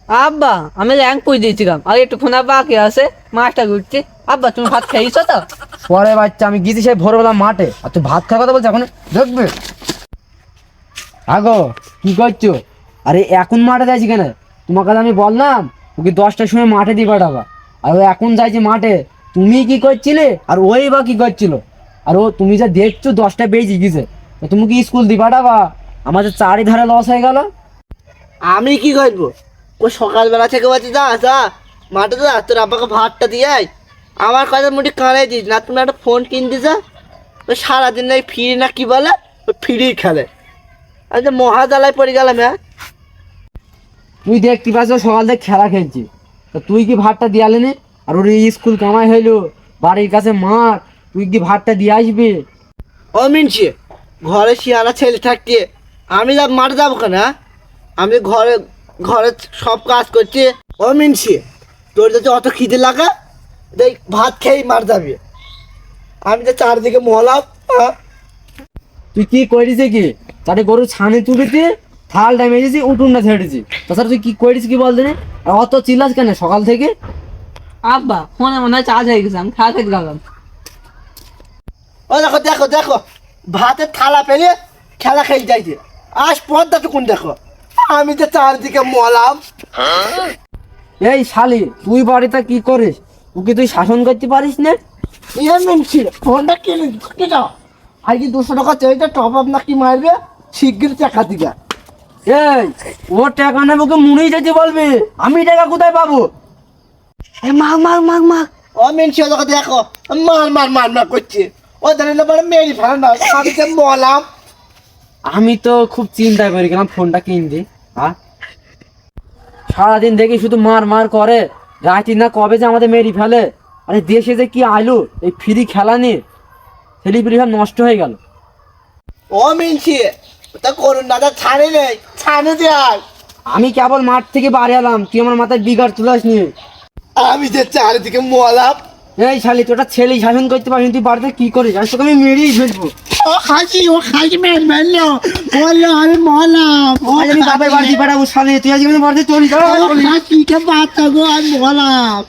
আব্বা আমি র্যাঙ্ক করে দিয়েছিলাম আর একটুক্ষণ বাকি আছে মাছটা ঘুরছি। আব্বা তুমি ভাত খেয়েছো তো? পরে বাচ্চা আমি গেছি সেই ভোরবেলা মাঠে, আর তুই ভাত খাওয়ার কথা বলছিস এখন? দেখবে আগো কি করছো? আরে এখন মাঠে যাইছি কেন? তোমার কাছে আমি বললাম ওকে 10টার সময় মাঠে দিয়ে পাঠাবা, আর ও এখন যাইছে মাঠে। তুমি কি করছিলে আর ওই বা কি করছিল? আর ও তুমি যা দেখছো 10টা বেজে গেছে, তো তুমি কি স্কুল দিয়ে পাঠাবা? আমাদের চারিধারে লস হয়ে গেল। আমি কি করবো? ও সকালবেলা থেকে বলছে যা যা মাঠে যা, তোর আব্বাকে ভাতটা দিয়ে আয়। আমার কথা মুটি কাঁড়াই দিস না, তুমি একটা ফোন কিন দিস। ওই সারাদিন ওই ফ্রি না কি বলে, ওই ফ্রি খেলে। আমি তো মহাজালায় পড়ে গেলাম। হ্যাঁ তুই দেখতে পাচ্ছ সকাল থেকে খেলা খেলছি, তা তুই কি ভাতটা দিয়ে আলি নি? আর ওর স্কুল কামাই হইলো, বাড়ির কাছে মাঠ, তুই কি ভাতটা দিয়ে আসবি? ও মিনছি, ঘরে শিয়ানা ছেলে থাকতে আমি যাব মাঠে যাবো কেন? হ্যাঁ? আমি ঘরে ঘরে সব কাজ করছি। ও মিনছি, তোর যদি অত খিদে লাগা দেখ ভাত খেয়েই মার যাবি। আমি তো চারদিকে মহলাম। হ্যাঁ তুই কি করিস কি? তাহলে গরু ছানি তুলেছি, থালটা মেরেছি, উঠুনটা ছেড়েছি, তাছাড়া তুই কি করিস কি বল দিনে? আর অত চিল্লাস কেন সকাল থেকে? আব্বা ফোনে মনে হয় চার্জ হয়ে গেছে, আমি খেলা খেতে গেলাম। ও দেখো দেখো দেখো, ভাতের থালা পেলে খেলা খেলে যাইছে। আজ পর্দাটুকুন দেখো, আমি তো চারদিকে মলাম। এই শালি, তুই বাড়িতে কি করিস? ওকে তুই শাসন করতে পারিস না? ইয়ে মিনছি, ফোনটা কিনে যাও। আর কি 200 টাকা চাইতে টপ আপ নাকি মারবে, শিগগির টাকা দিগা। এই ও টাকা নেবো, ওকে মুড়েই যেতে বলবি, আমি টাকা কোথায় পাবো? এ মার মার মার মার। ও মিনছি ও দেখো দেখো, মার মার মার মার করছে। ও জানি না বলে মেরি ফেলা না, আমি যে মলাম। আমি তো খুব চিন্তা করি গেলাম ফোনটা কিনতে। হ্যাঁ, সারাদিন দেখি শুধু মার মার করে, রাতে না কবে যে আমাদের মেরি ফেলে। আরে দেশে যে কি আইলো এই ফ্রি খেলা নিয়ে, ছেলেপিলি সব নষ্ট হয়ে গেল। ও মিনছি, তা করুন দাদা ছাড়ে নেই, ছাড়ে দেয়। আমি কেবল মাঠ থেকে বাড়ি এলাম, তুই আমার মাথায় বিগাড় তুলাস নিয়ে। আমি যে চারিদিকে মলাম। এই শালি, তোটা ছেলেই শাসন করতে পারিস, তুই বাড়িতে কি করিস? আর তোকে আমি মেরেই ফেলবো। ও খাসি মেরলো, বললো আমি মলাম। আজ আমি বাপের বাড়িতে পাঠাবো শালি, তুই আজকে আমার বাড়িতে চলি। খাসিকে বাচ্চা গো, আমি মলাম।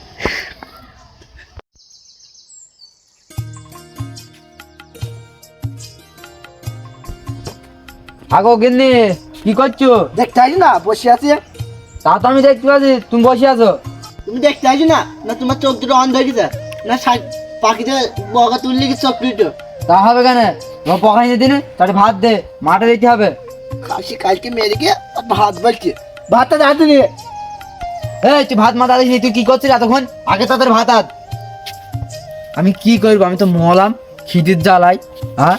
আগো গিন্নি, কি করছো? দেখতে আসি না বসে আছে? তা তো আমি দেখতে পাচ্ছি, তুমি বসে আছো। তুমি দেখতে আসি না? না তোমার চোখ দুটো অন্ধ হয়ে গেছে? না পাখিতে বগা তুললে কি চোখ দুটো? তা হবে কেন? পকাই দিন, তাহলে ভাত দে, মাঠে দিতে হবে। খাসি কালকে মেরে গিয়ে ভাত বলছে, ভাতটা দাঁড়াতে নিয়ে। এই তুই ভাত মাথা দিস, তুই কি করছিস এতক্ষণ? আগে তাদের ভাত আদ। আমি কি করবো? আমি তো মলাম খিদির জ্বালাই। হ্যাঁ,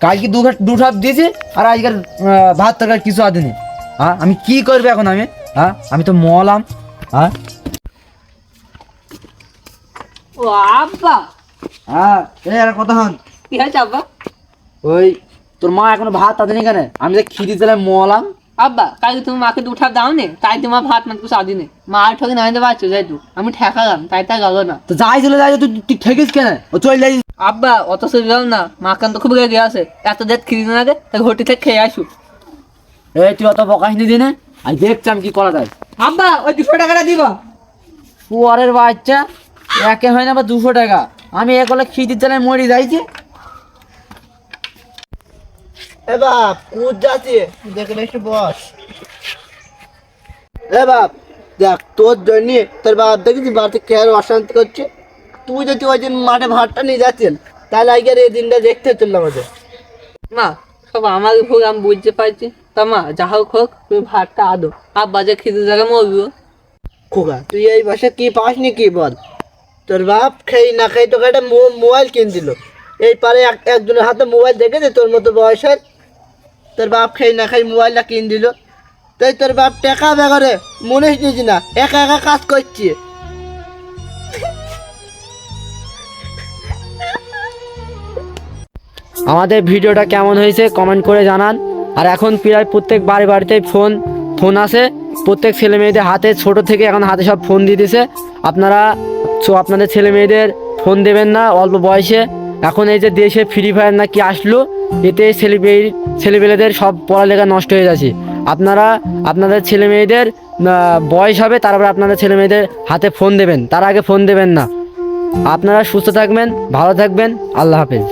কালকে দু ঠাপ দিয়েছি, আর আজকের ভাত তরকারি কিছু আদিনি। হ্যাঁ, আমি কি করবো এখন? আমি তো মলাম। হ্যাঁ ও আব্বা, হ্যাঁ, এই আর কথা হন। কি হয়েছে আব্বা? ওই তোর মা এখনো ভাত আদেনি কেন? আমি যে খিদির জ্বালায় মলাম। আব্বা কালকে তুমি মাকে 2 ঠাপ দাও নে, তাই তোমার ভাত মাত কিছু আদি নেই। মা আর ঠকে নাইতে পারছো যাই তু, আমি ঠেকালাম তাই তা গেল না। তো যাই চলে যাই, তুই তুই ঠেকিস কেন? ও চল যাই। আব্বা অত সে গেল না, মা কান তো খুব রেগে আছে, এত দেখ খিদি না লাগে তাই ঘটি থেকে খেয়ে আসু। এই তুই অত বকাসনি দিনে, আমি দেখছি আমি কি করা যায়। আব্বা ওই 200 টাকাটা দিবা। পুয়ারের বাচ্চা, একে হয় না বা 200 টাকা? আমি একলে খিদির জ্বালায় মরি যাইছি। এ বাপ কুদ যাচ্ছে, দেখে একটু বস। এ বাপ দেখ, তোর জন্য তোর বাপ দেখেছি বাড়িতে কে আর অশান্তি করছে। তুই যদি ওই দিন মাঠে ভাতটা নিয়ে যাচ্ছেন, তাহলে আজকের এই দিনটা দেখতে চললাম আমাদের। মা সব আমাকে ভুল, আমি বুঝতে পারছি। তা মা যা হোক হোক তুমি ভাতটা আদো, আব্বা যে খিদে জায়গায় মরবো। খোকা তুই এই মাসে কি পাসনি কি বল? তোর বাপ খেয়ে না খেয়ে তোকে একটা মোবাইল কিনে দিল। এই পারে একজনের হাতে মোবাইল দেখেছে তোর মতো বয়সের, তোর বাপ খেয়ে না খাই মোবাইলটা কিনে দিল। তাই তোর বাপ টাকা বেগরে মনে নিয়েছি না, একা একা কাজ করছে। আমাদের ভিডিওটা কেমন হয়েছে কমেন্ট করে জানান। আর এখন প্রায় প্রত্যেক বাড়িতে ফোন আছে, প্রত্যেক ছেলে মেয়েদের হাতে, ছোট থেকে এখন হাতে সব ফোন দিয়ে দিছে। আপনারা আপনাদের ছেলে মেয়েদের ফোন দেবেন না অল্প বয়সে। এখন এই যে দেশে ফ্রি ফায়ার না কি আসলো, এতে ছেলেমেয়েদের সব পড়ালেখা নষ্ট হয়ে যাচ্ছে। আপনারা আপনাদের ছেলে মেয়েদের বয়স হবে, তারপর আপনাদের ছেলে মেয়েদের হাতে ফোন দেবেন, তার আগে ফোন দেবেন না। আপনারা সুস্থ থাকবেন, ভালো থাকবেন, আল্লাহ হাফেজ।